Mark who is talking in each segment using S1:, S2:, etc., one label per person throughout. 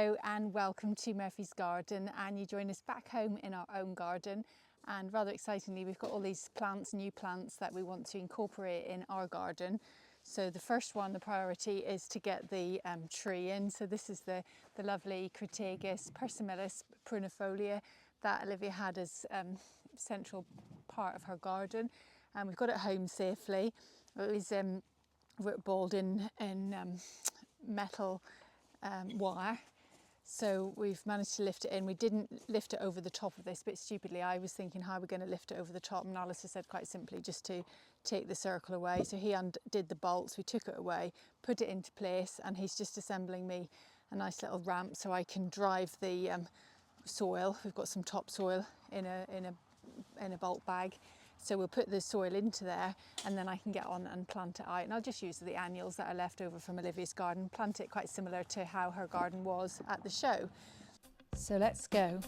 S1: Hello and welcome to Murphy's Garden, and you join us back home in our own garden. And rather excitingly, we've got all these plants, new plants that we want to incorporate in our garden. So the first one, the priority, is to get the tree in. So this is the lovely Crataegus persimilis prunifolia that Olivia had as central part of her garden, and we've got it home safely. It was root balled in metal wire, so we've managed to lift it in. We didn't lift it over the top of this, but stupidly I was thinking how we're going to lift it over the top, and Alistair said quite simply just to take the circle away. So he undid the bolts, we took it away, put it into place, and he's just assembling me a nice little ramp so I can drive the soil. We've got some topsoil in a bulk bag, so we'll put the soil into there and then I can get on and plant it out. And I'll just use the annuals that are left over from Olivia's garden, plant it quite similar to how her garden was at the show. So let's go.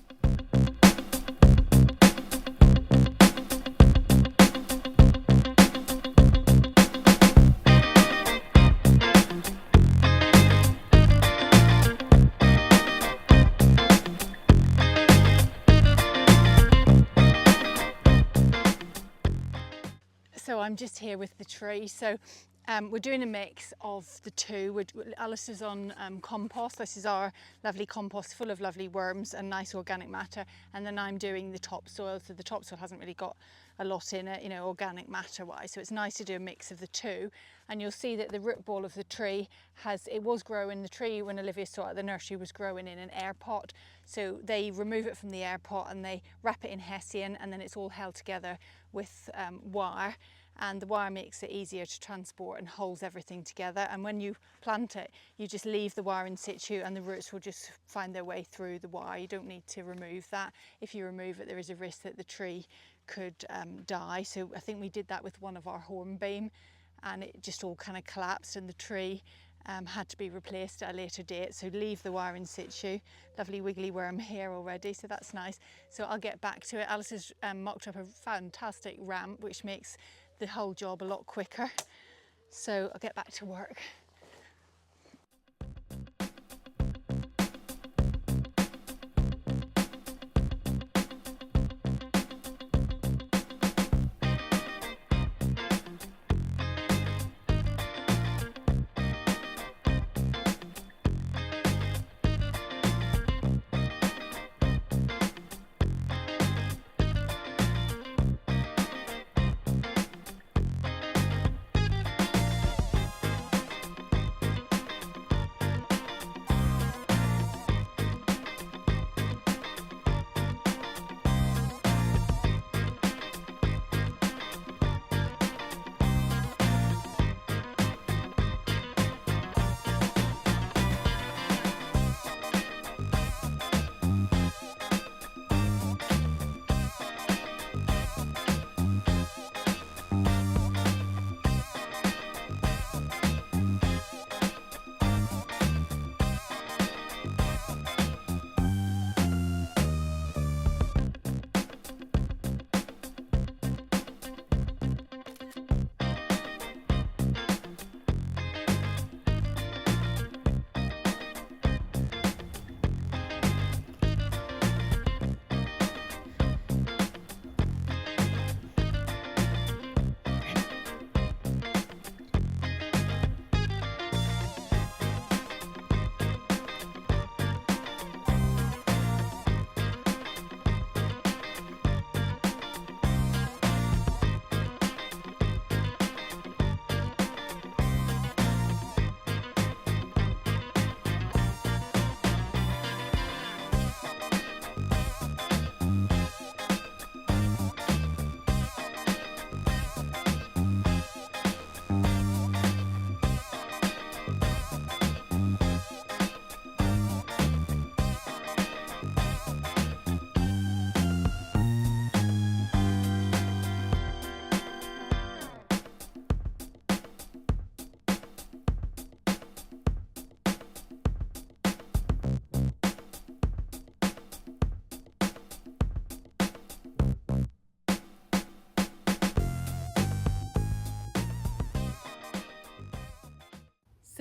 S1: So I'm just here with the tree. So we're doing a mix of the two. Alistair's on compost. This is our lovely compost full of lovely worms and nice organic matter. And then I'm doing the topsoil. So the topsoil hasn't really got a lot in it, you know, organic matter wise. So it's nice to do a mix of the two. And you'll see that the root ball of the tree was growing. The tree, when Olivia saw it at the nursery, was growing in an air pot. So they remove it from the air pot and they wrap it in hessian, and then it's all held together with wire. And the wire makes it easier to transport and holds everything together. And when you plant it, you just leave the wire in situ and the roots will just find their way through the wire. You don't need to remove that. If you remove it, there is a risk that the tree could die. So I think we did that with one of our hornbeam, and it just all kind of collapsed, and the tree had to be replaced at a later date. So leave the wire in situ. Lovely wiggly worm here already, so that's nice. So I'll get back to it. Alice has mocked up a fantastic ramp which makes the whole job a lot quicker. So I'll get back to work.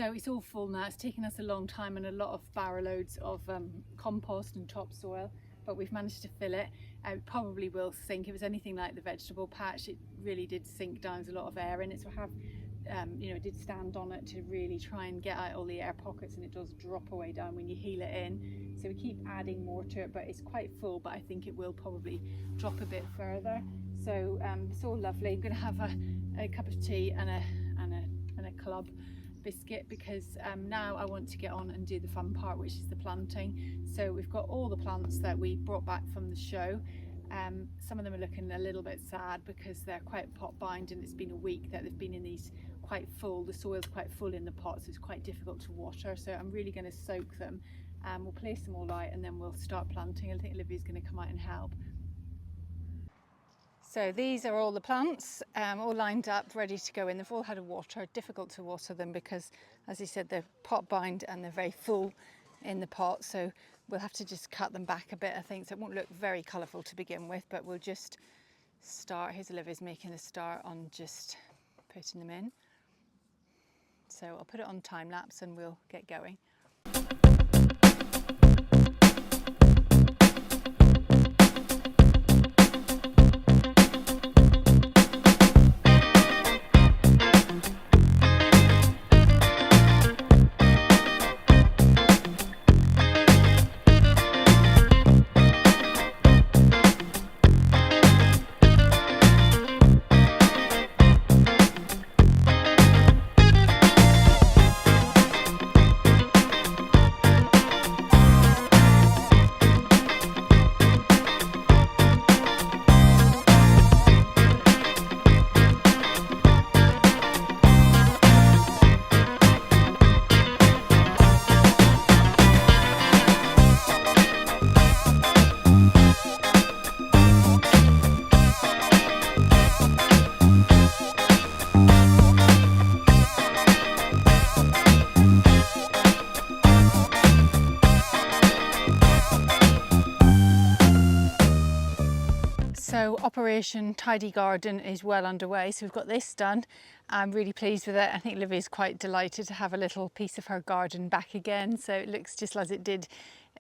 S1: So it's all full now. It's taken us a long time and a lot of barrow loads of compost and topsoil, but we've managed to fill it. It probably will sink. If it was anything like the vegetable patch, it really did sink down. There's a lot of air in it, so I have it did stand on it to really try and get out all the air pockets, and it does drop away down when you heel it in. So we keep adding more to it, but it's quite full, but I think it will probably drop a bit further. So it's all lovely. I'm going to have a cup of tea and a club biscuit, because now I want to get on and do the fun part, which is the planting. So we've got all the plants that we brought back from the show. Some of them are looking a little bit sad because they're quite pot bound, and it's been a week that they've been in these quite full, the soil's quite full in the pots, so it's quite difficult to water. So I'm really going to soak them, and we'll place them all out and then we'll start planting. I think Olivia's going to come out and help. So these are all the plants, all lined up, ready to go in. They've all had a water. Difficult to water them because, as you said, they're pot bound and they're very full in the pot. So we'll have to just cut them back a bit, I think. So it won't look very colourful to begin with, but we'll just start. Here's Olivia's making a start on just putting them in. So I'll put it on time lapse and we'll get going. So Operation Tidy Garden is well underway. So we've got this done. I'm really pleased with it. I think Olivia's quite delighted to have a little piece of her garden back again. So it looks just as it did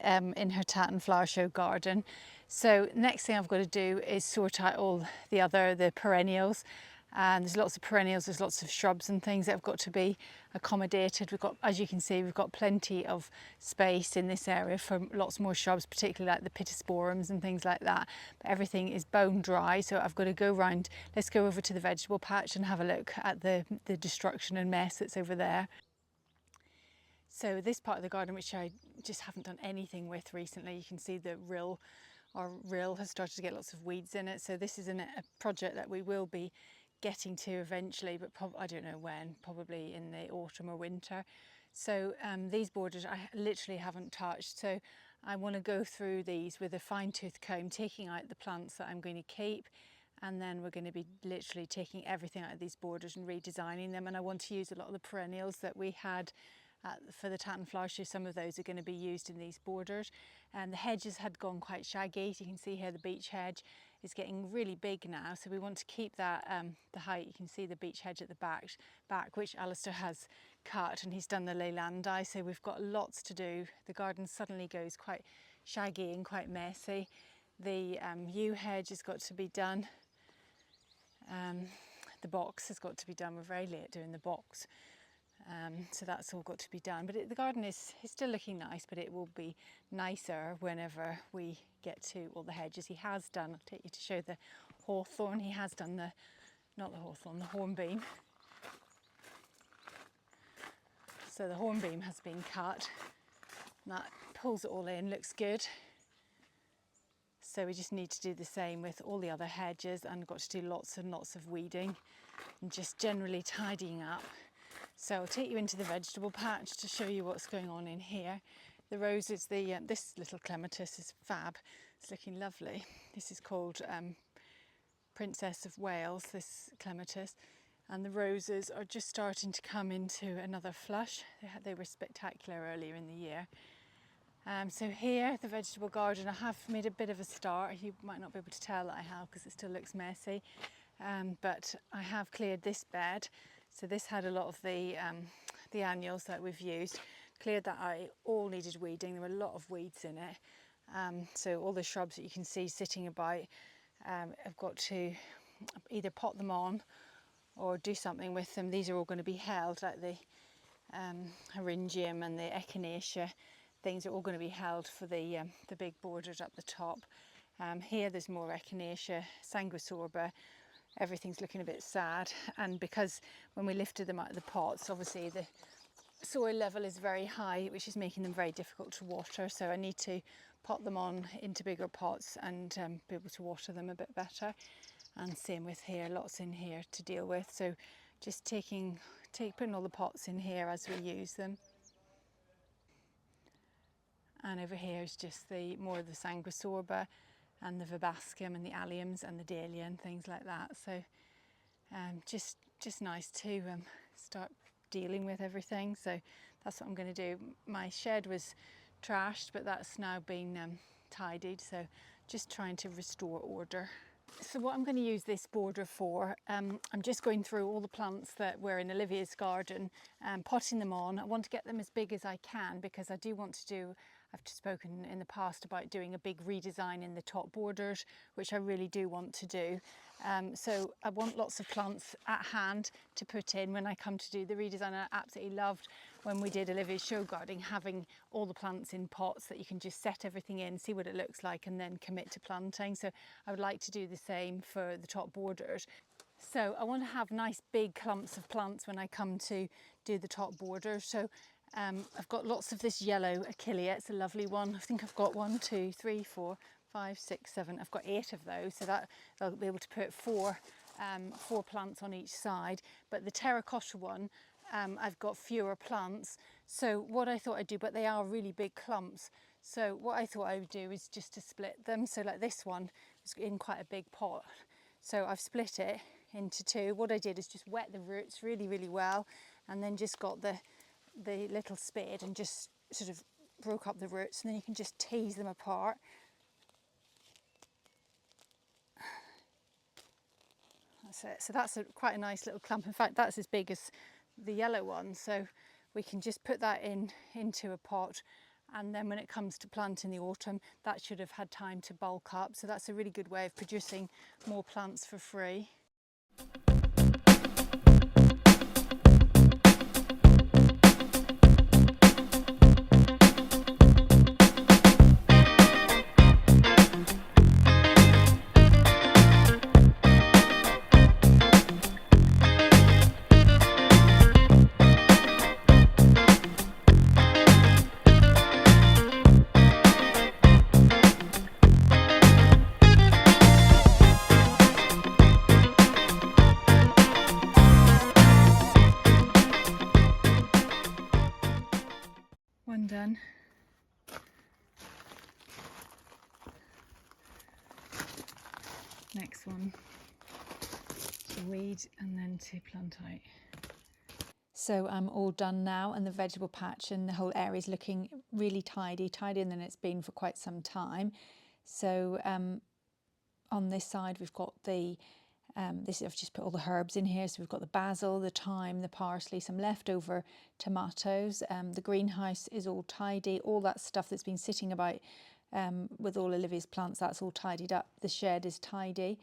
S1: in her Tatton Flower Show garden. So next thing I've got to do is sort out all the perennials. And there's lots of perennials, there's lots of shrubs and things that have got to be accommodated. We've got, as you can see, we've got plenty of space in this area for lots more shrubs, particularly like the pittosporums and things like that. But everything is bone dry, so I've got to go round. Let's go over to the vegetable patch and have a look at the destruction and mess that's over there. So this part of the garden, which I just haven't done anything with recently, you can see the rill has started to get lots of weeds in it. So this is a project that we will be getting to eventually, but I don't know when, probably in the autumn or winter. So these borders I literally haven't touched, so I want to go through these with a fine-tooth comb, taking out the plants that I'm going to keep, and then we're going to be literally taking everything out of these borders and redesigning them. And I want to use a lot of the perennials that we had for the Tatton Flower Show. Some of those are going to be used in these borders. And the hedges had gone quite shaggy. As you can see here, the beech hedge is getting really big now, so we want to keep that the height. You can see the beech hedge at the back which Alistair has cut, and he's done the leylandi, so we've got lots to do. The garden suddenly goes quite shaggy and quite messy. The yew hedge has got to be done. The box has got to be done. We're very late doing the box. So that's all got to be done, but the garden is still looking nice, but it will be nicer whenever we get to all the hedges. He has done, I'll take you to show the hawthorn. He has done the hornbeam. So the hornbeam has been cut. That pulls it all in, looks good. So we just need to do the same with all the other hedges, and got to do lots and lots of weeding and just generally tidying up. So I'll take you into the vegetable patch to show you what's going on in here. The roses, this little clematis is fab. It's looking lovely. This is called Princess of Wales, this clematis. And the roses are just starting to come into another flush. They were spectacular earlier in the year. So here, the vegetable garden, I have made a bit of a start. You might not be able to tell that I have because it still looks messy. But I have cleared this bed. So this had a lot of the the annuals that we've used, cleared that out, all needed weeding. There were a lot of weeds in it. So all the shrubs that you can see sitting about, I've got to either pot them on or do something with them. These are all going to be held, like the Hyringium and the Echinacea. Things are all going to be held for the big borders up the top. Here there's more Echinacea, Sanguisorba. Everything's looking a bit sad, and because when we lifted them out of the pots, obviously the soil level is very high, which is making them very difficult to water, so I need to pot them on into bigger pots and be able to water them a bit better. And same with here, lots in here to deal with, so just putting all the pots in here as we use them. And over here is just more of the Sanguisorba and the Verbascum and the Alliums and the Dahlia and things like that. So just nice to start dealing with everything. So that's what I'm going to do. My shed was trashed, but that's now been tidied. So just trying to restore order. So what I'm going to use this border for, I'm just going through all the plants that were in Olivia's garden and potting them on. I want to get them as big as I can because I do want to do, I've spoken in the past about doing a big redesign in the top borders, which I really do want to do. So I want lots of plants at hand to put in when I come to do the redesign. I absolutely loved when we did Olivia's show gardening, having all the plants in pots that you can just set everything in, see what it looks like and then commit to planting. So I would like to do the same for the top borders. So I want to have nice big clumps of plants when I come to do the top borders. So I've got lots of this yellow Achillea. It's a lovely one. I think I've got 1, 2, 3, 4, 5, 6, 7. I've got 8 of those, so that I'll be able to put four plants on each side. But the terracotta one, I've got fewer plants. So what I thought I'd do, but they are really big clumps. So what I thought I would do is just to split them. So like this one is in quite a big pot. So I've split it into 2. What I did is just wet the roots really, really well, and then just got the little spade and just sort of broke up the roots, and then you can just tease them apart. That's it. So that's quite a nice little clump. In fact, that's as big as the yellow one. So we can just put that into a pot, and then when it comes to plant in the autumn, that should have had time to bulk up. So that's a really good way of producing more plants for free. One done. Next one to weed and then to plant out. So I'm all done now, and the vegetable patch and the whole area is looking really tidier than it's been for quite some time. So on this side we've got I've just put all the herbs in here. So we've got the basil, the thyme, the parsley, some leftover tomatoes. The greenhouse is all tidy. All that stuff that's been sitting about with all Olivia's plants, that's all tidied up. The shed is tidy.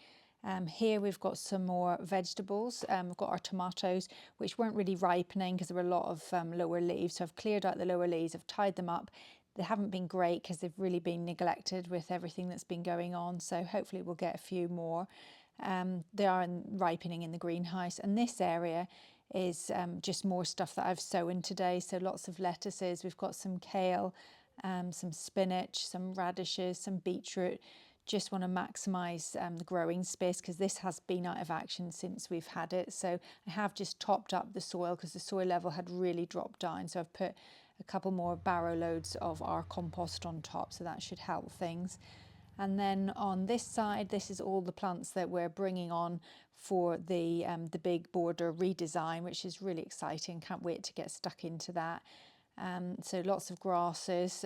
S1: Here we've got some more vegetables. We've got our tomatoes, which weren't really ripening because there were a lot of lower leaves. So I've cleared out the lower leaves, I've tied them up. They haven't been great because they've really been neglected with everything that's been going on. So hopefully we'll get a few more. They are ripening in the greenhouse, and this area is just more stuff that I've sown today. So lots of lettuces, we've got some kale, some spinach, some radishes, some beetroot. Just want to maximise the growing space because this has been out of action since we've had it. So I have just topped up the soil because the soil level had really dropped down. So I've put a couple more barrow loads of our compost on top, so that should help things. And then on this side, this is all the plants that we're bringing on for the big border redesign, which is really exciting. Can't wait to get stuck into that. So lots of grasses.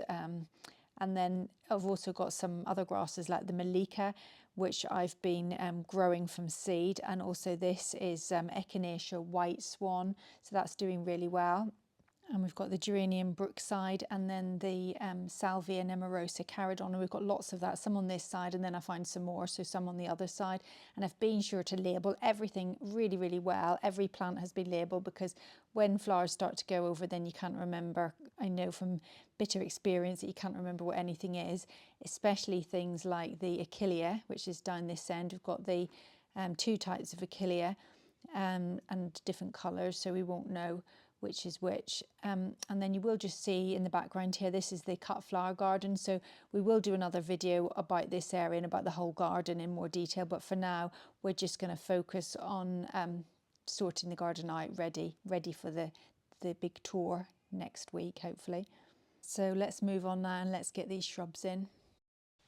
S1: And then I've also got some other grasses like the Malika, which I've been growing from seed. And also this is Echinacea white swan. So that's doing really well.
S2: And we've got the geranium brookside, and then the salvia nemorosa caradon, and we've got lots of that, some on this side, and then I find some more, so some on the other side. And I've been sure to label everything really, really well. Every plant has been labelled, because when flowers start to go over, then you can't remember. I know from bitter experience that you can't remember what anything is, especially things like the achillea, which is down this end. We've got the 2 types of achillea and different colours, so we won't know which is which. And then you will just see in the background here, this is the cut flower garden, so we will do another video about this area and about the whole garden in more detail, but for now we're just going to focus on sorting the garden out, ready for the big tour next week, hopefully. So let's move on now and let's get these shrubs in.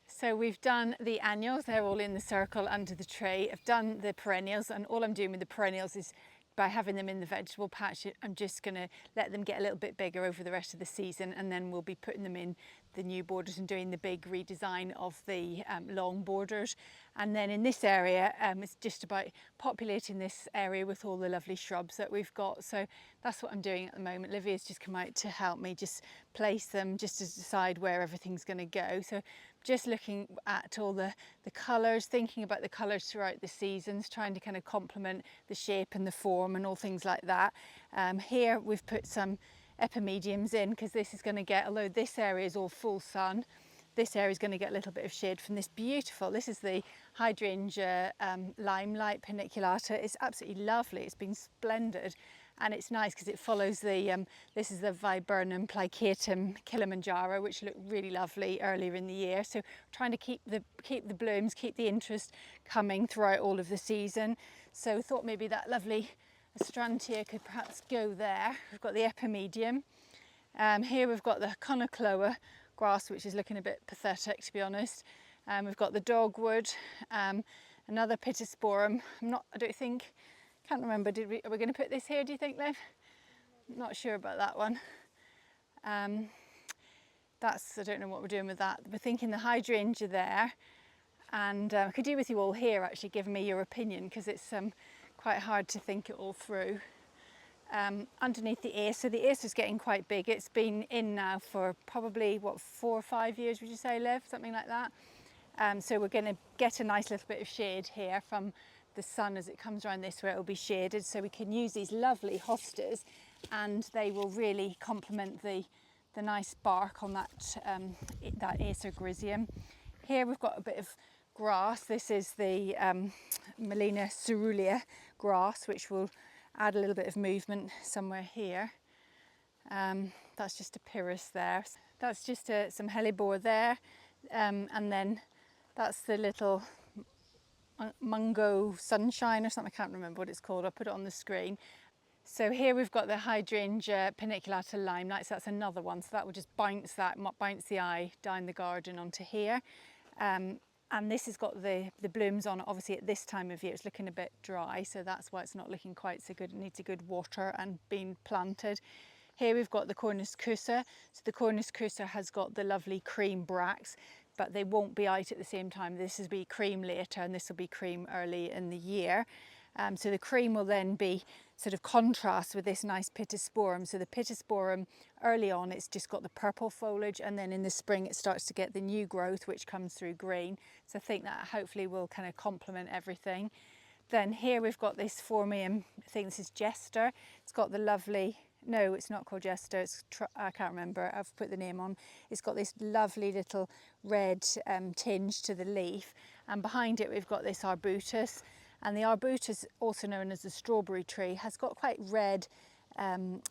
S1: So we've done the annuals, they're all in the circle under the tree. I've done the perennials, and all I'm doing with the perennials is, by having them in the vegetable patch, I'm just going to let them get a little bit bigger over the rest of the season, and then we'll be putting them in the new borders and doing the big redesign of the long borders. And then in this area, it's just about populating this area with all the lovely shrubs that we've got. So that's what I'm doing at the moment. Olivia's just come out to help me just place them, just to decide where everything's going to go. So just looking at all the colours, thinking about the colours throughout the seasons, trying to kind of complement the shape and the form and all things like that. Here we've put some epimediums in, because this is going to get, although this area is all full sun, this area is going to get a little bit of shade from this beautiful, this is the hydrangea limelight paniculata. It's absolutely lovely, it's been splendid. And it's nice because it follows the, this is the Viburnum plicatum Kilimanjaro, which looked really lovely earlier in the year. So trying to keep the blooms, keep the interest coming throughout all of the season. So I thought maybe that lovely Astrantia could perhaps go there. We've got the epimedium. Here we've got the Conocloa grass, which is looking a bit pathetic, to be honest. We've got the dogwood, another pittosporum. Can't remember, are we going to put this here, do you think, Liv? Not sure about that one. I don't know what we're doing with that. We're thinking the hydrangea there, and I could do with you all here actually giving me your opinion, because it's quite hard to think it all through. Underneath the ace, so the ace is getting quite big. It's been in now for probably, what, 4 or 5 years, would you say, Liv? Something like that. So we're going to get a nice little bit of shade here from the sun as it comes around this way. It will be shaded, so we can use these lovely hostas, and they will really complement the nice bark on that Acer griseum. Here we've got a bit of grass. This is the Melina cerulea grass, which will add a little bit of movement somewhere here. That's just a pyrrhus there. That's just some hellebore there, and then that's the little Mungo Sunshine or something, I can't remember what it's called, I'll put it on the screen. So here we've got the hydrangea paniculata limelight, so that's another one, so that will just bounce the eye down the garden onto here. And this has got the blooms on it. Obviously at this time of year it's looking a bit dry, so that's why it's not looking quite so good. It needs a good water and being planted. Here we've got the Cornus cursa. So the Cornus cursa has got the lovely cream bracts, but they won't be out at the same time. This will be cream later, and this will be cream early in the year. So the cream will then be sort of contrast with this nice pittosporum. So the pittosporum, early on, it's just got the purple foliage, and then in the spring it starts to get the new growth, which comes through green. So I think that hopefully will kind of complement everything. Then here we've got this Formium, I think this is Jester. It's got the lovely, no, it's not called Jester, I can't remember, I've put the name on. It's got this lovely little red tinge to the leaf, and behind it we've got this arbutus. And the arbutus, also known as the strawberry tree, has got quite red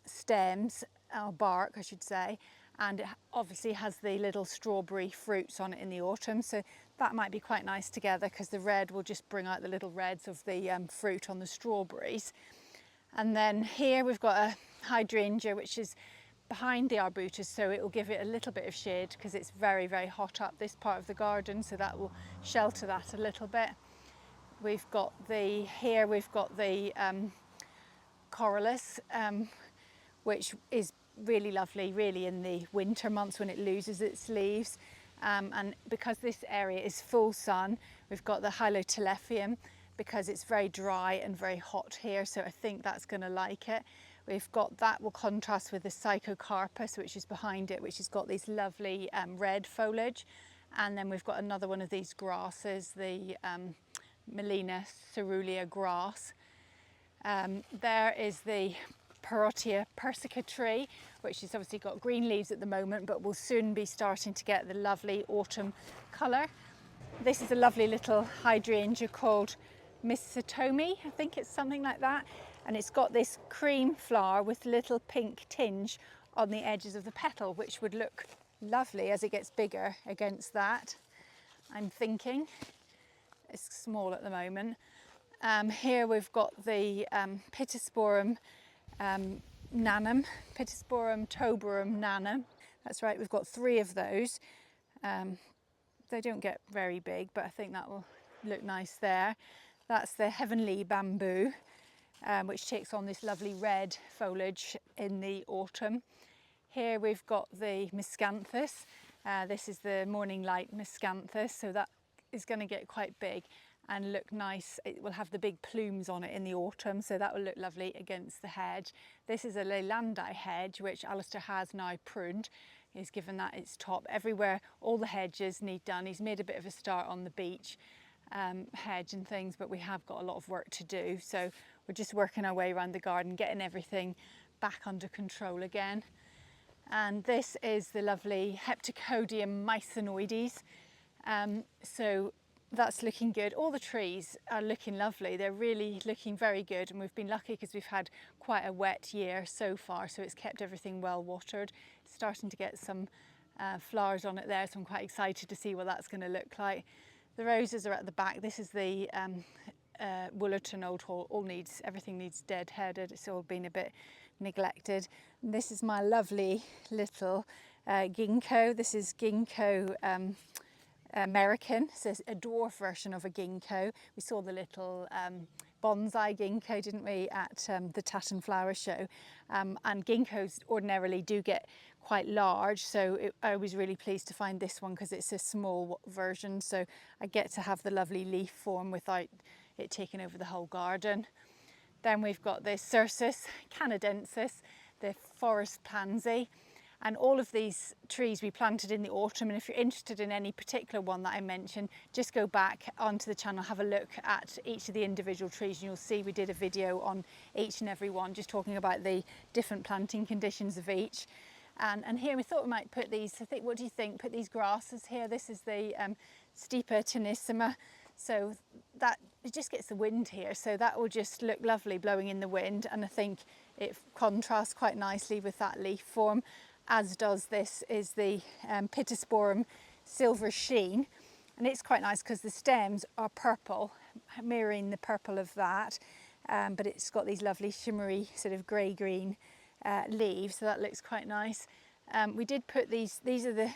S1: stems, or bark I should say, and it obviously has the little strawberry fruits on it in the autumn, so that might be quite nice together, because the red will just bring out the little reds of the fruit on the strawberries. And then here we've got a hydrangea which is behind the arbutus, so it will give it a little bit of shade because it's very, very hot up this part of the garden, so that will shelter that a little bit. We've got the corylus, which is really lovely really in the winter months when it loses its leaves, and because this area is full sun, we've got the Hylotelephium. because it's very dry and very hot here, so I think that's going to like it. We've got that will contrast with the Psychocarpus, which is behind it, which has got these lovely red foliage. And then we've got another one of these grasses, the Melina cerulean grass. There is the Parotia persica tree, which has obviously got green leaves at the moment, but will soon be starting to get the lovely autumn colour. This is a lovely little hydrangea called Misatomi, I think it's something like that. And it's got this cream flower with little pink tinge on the edges of the petal, which would look lovely as it gets bigger against that, I'm thinking. It's small at the moment. Here we've got the Pittosporum nanum, Pittosporum tuberum nanum. That's right, we've got 3 of those. They don't get very big, but I think that will look nice there. That's the heavenly bamboo, which takes on this lovely red foliage in the autumn. Here we've got the miscanthus. This is the morning light miscanthus, so that is going to get quite big and look nice. It will have the big plumes on it in the autumn, so that will look lovely against the hedge. This is a Leylandi hedge, which Alistair has now pruned. He's given that its top. Everywhere, all the hedges need done. He's made a bit of a start on the beech hedge and things, but we have got a lot of work to do. So we're just working our way around the garden, getting everything back under control again. And this is the lovely Heptacodium mycinoides. So that's looking good. All the trees are looking lovely. They're really looking very good, and we've been lucky because we've had quite a wet year so far, so it's kept everything well watered. It's starting to get some flowers on it there, so I'm quite excited to see what that's going to look like. The roses are at the back. This is the Woolerton Old Hall. Everything needs deadheaded. It's all been a bit neglected. And this is my lovely little ginkgo. This is ginkgo American, so it's a dwarf version of a ginkgo. We saw the little bonsai ginkgo, didn't we, at the Tatton flower show. And ginkgos ordinarily do get quite large, so I was really pleased to find this one because it's a small version, so I get to have the lovely leaf form without it taking over the whole garden. Then we've got this Cercis canadensis, the forest pansy. And all of these trees we planted in the autumn, and if you're interested in any particular one that I mentioned, just go back onto the channel, have a look at each of the individual trees, and you'll see we did a video on each and every one, just talking about the different planting conditions of each. And here we thought we might put these, I think, what do you think? Put these grasses here. This is the Stipa tenissima. So that it just gets the wind here, so that will just look lovely blowing in the wind, and I think it contrasts quite nicely with that leaf form, as does this is the Pittosporum silver sheen, and it's quite nice because the stems are purple, mirroring the purple of that, but it's got these lovely shimmery sort of grey-green leaves, so that looks quite nice. We did put these are the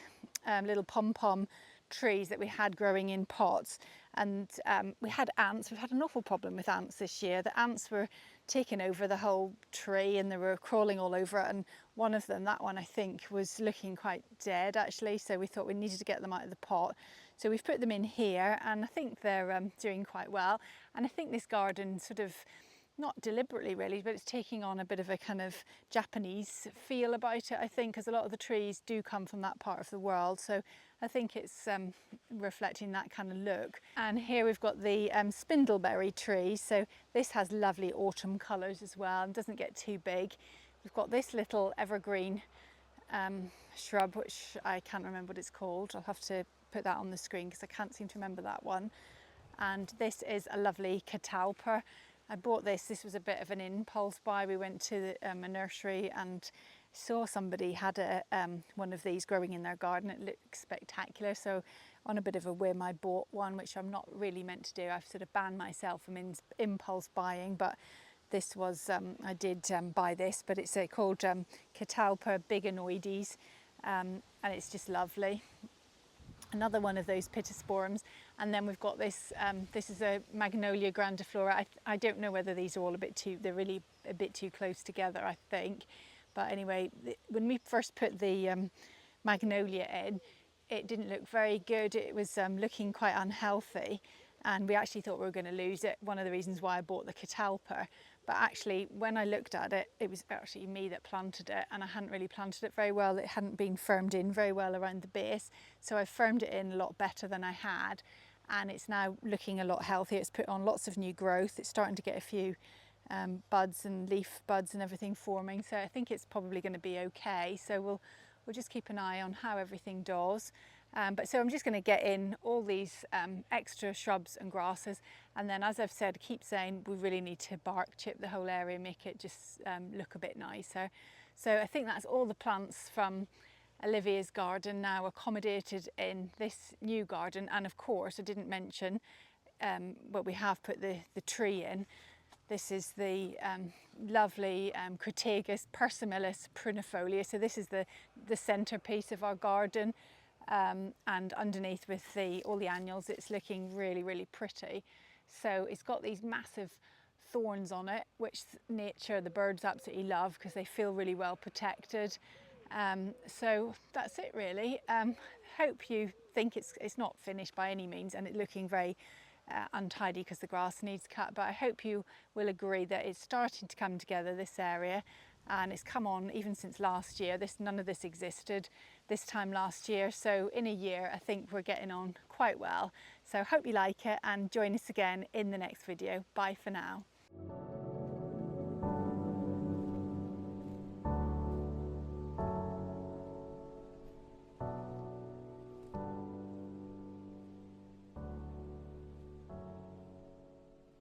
S1: little pom-pom trees that we had growing in pots, and we had ants. We've had an awful problem with ants this year. The ants were taking over the whole tree and they were crawling all over it, and one of them, that one I think, was looking quite dead actually, so we thought we needed to get them out of the pot. So we've put them in here, and I think they're doing quite well. And I think this garden sort of, not deliberately really, but it's taking on a bit of a kind of Japanese feel about it, I think, because a lot of the trees do come from that part of the world. So I think it's reflecting that kind of look. And here we've got the spindleberry tree. So this has lovely autumn colours as well and doesn't get too big. We've got this little evergreen shrub, which I can't remember what it's called. I'll have to put that on the screen because I can't seem to remember that one. And this is a lovely catalpa. I bought this was a bit of an impulse buy. We went to a nursery and saw somebody had one of these growing in their garden. It looked spectacular, so on a bit of a whim I bought one, which I'm not really meant to do. I've sort of banned myself from impulse buying, but this was, I did buy this, but it's called Catalpa bigonoides, and it's just lovely. Another one of those pittosporums, and then we've got this. This is a Magnolia grandiflora. I don't know whether these are all they're really a bit too close together, I think. But anyway, when we first put the Magnolia in, it didn't look very good. It was looking quite unhealthy, and we actually thought we were going to lose it. One of the reasons why I bought the catalpa. But actually, when I looked at it, it was actually me that planted it, and I hadn't really planted it very well. It hadn't been firmed in very well around the base. So I firmed it in a lot better than I had, and it's now looking a lot healthier. It's put on lots of new growth. It's starting to get a few buds and leaf buds and everything forming. So I think it's probably going to be okay. So we'll just keep an eye on how everything does. So I'm just going to get in all these extra shrubs and grasses, and then, as I've said, keep saying we really need to bark chip the whole area, make it just look a bit nicer. So I think that's all the plants from Olivia's garden now accommodated in this new garden. And of course I didn't mention, but we have put the tree in. This is the lovely Crataegus persimilis prunifolia. So this is the centerpiece of our garden. And underneath with all the annuals, it's looking really, really pretty. So it's got these massive thorns on it, which nature, the birds absolutely love because they feel really well protected. So that's it really. Hope you think it's not finished by any means, and it's looking very untidy because the grass needs cut, but I hope you will agree that it's starting to come together, this area, and it's come on even since last year. None of this existed this time last year, so in a year I think we're getting on quite well. So hope you like it, and join us again in the next video. Bye for now.